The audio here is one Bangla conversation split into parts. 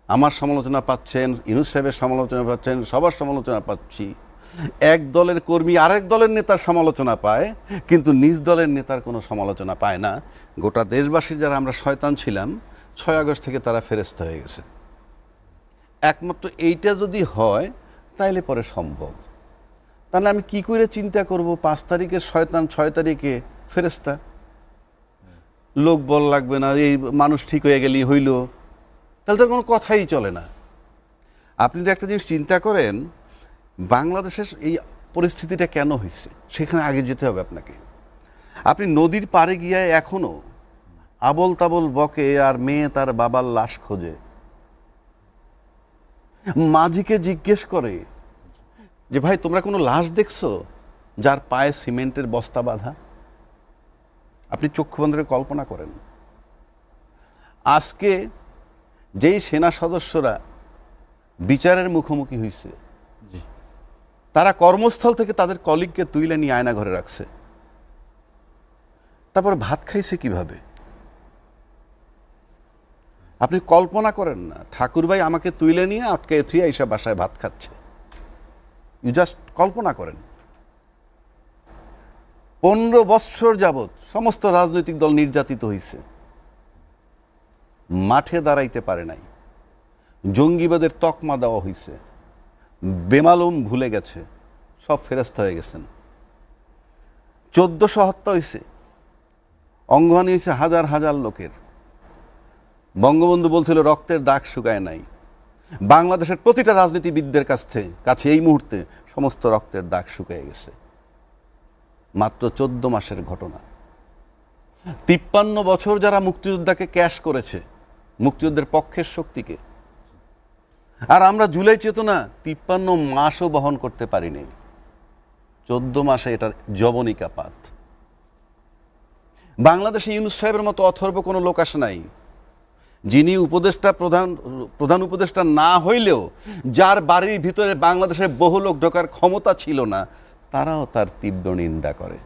আমার সমালোচনা পাচ্ছেন, ইউনূস সাহেবের সমালোচনা পাচ্ছেন, সবার সমালোচনা পাচ্ছি। এক দলের কর্মী আরেক দলের নেতার সমালোচনা পায়, কিন্তু নিজ দলের নেতার কোনো সমালোচনা পায় না। গোটা দেশবাসী যারা আমরা শয়তান ছিলাম, 6 আগস্ট থেকে তারা ফেরেশতা হয়ে গেছে। একমাত্র এইটা যদি হয় তাইলে পরে সম্ভব। তাহলে আমি কি করে চিন্তা করব 5 তারিখের শয়তান 6 তারিখে ফেরেশতা? লোক বল লাগবে না, এই মানুষ ঠিক হয়ে গেলেই হইল, তাহলে তার কোনো কথাই চলে না। আপনি যদি একটা জিনিস চিন্তা করেন, বাংলাদেশের এই পরিস্থিতিটা কেন হয়েছে, সেখানে আগে যেতে হবে আপনাকে। আপনি নদীর পাড়ে গিয়ে এখনো আবল তাবল বকে আর মেয়ে তার বাবার লাশ খোঁজে, মাঝিকে জিজ্ঞেস করে যে ভাই তোমরা কোনো লাশ দেখছো যার পায়ে সিমেন্টের বস্তা বাঁধা? আপনি চক্ষু বন্ধ করে কল্পনা করেন, আজকে যেই সেনা সদস্যরা বিচারের মুখোমুখি হয়েছে, তারা কর্মস্থল থেকে তাদের কলিগকে তুলে নিয়ে আয়না ঘরে রাখছে, তারপরে ভাত খাইছে কিভাবে? আপনি কল্পনা করেন না, ঠাকুরভাই আমাকে তুলে নিয়ে আটকে থুয়ে এইসব বাসায় ভাত খাচ্ছে। ইউ জাস্ট কল্পনা করেন। 15 বৎসর যাবৎ সমস্ত রাজনৈতিক দল নির্যাতিত হয়েছে, মাঠে দাঁড়াইতে পারে নাই, জঙ্গিবাদের তকমা দেওয়া হয়েছে, বেমালুম ভুলে গেছে, সব ফেরস্ত হয়ে গেছেন। 1400 হত্যা হয়েছে, অঙ্গহানি হয়েছে হাজার হাজার লোকের। বঙ্গবন্ধু বলছিল রক্তের দাগ শুকায় নাই। বাংলাদেশের প্রতিটা রাজনীতিবিদদের কাছে এই মুহূর্তে সমস্ত রক্তের দাগ শুকিয়ে গেছে। মাত্র 14 মাসের ঘটনা। 53 বছর যারা মুক্তিযোদ্ধাকে ক্যাশ করেছে, মুক্তিযুদ্ধের পক্ষের শক্তিকে, আর আমরা জুলাই চেতনা 53 মাসও বহন করতে পারিনি। 14 মাসে এটার জবনিকাপাত। বাংলাদেশে ইউনূস সাহেবের মতো অথর্ব কোনো লোক আসে নাই, যিনি উপদেষ্টা প্রধান উপদেষ্টা না হইলেও যার বাড়ির ভিতরে বাংলাদেশের বহু লোক ঢোকার ক্ষমতা ছিল না, তারাও তার তীব্র নিন্দা করে,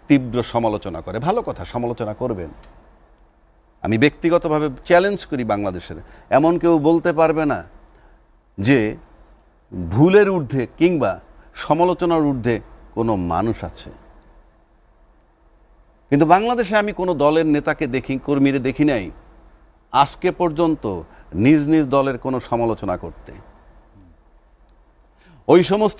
তীব্র সমালোচনা করে। ভালো কথা, সমালোচনা করবেন। আমি ব্যক্তিগতভাবে চ্যালেঞ্জ করি, বাংলাদেশের এমন কেউ বলতে পারবে না যে ভুলের ঊর্ধ্বে কিংবা সমালোচনার ঊর্ধ্বে কোনো মানুষ আছে। কিন্তু বাংলাদেশে আমি কোনো দলের নেতাকে দেখি, কর্মীরে দেখি নাই আজকে পর্যন্ত নিজ নিজ দলের কোনো সমালোচনা করতে। ওই সমস্ত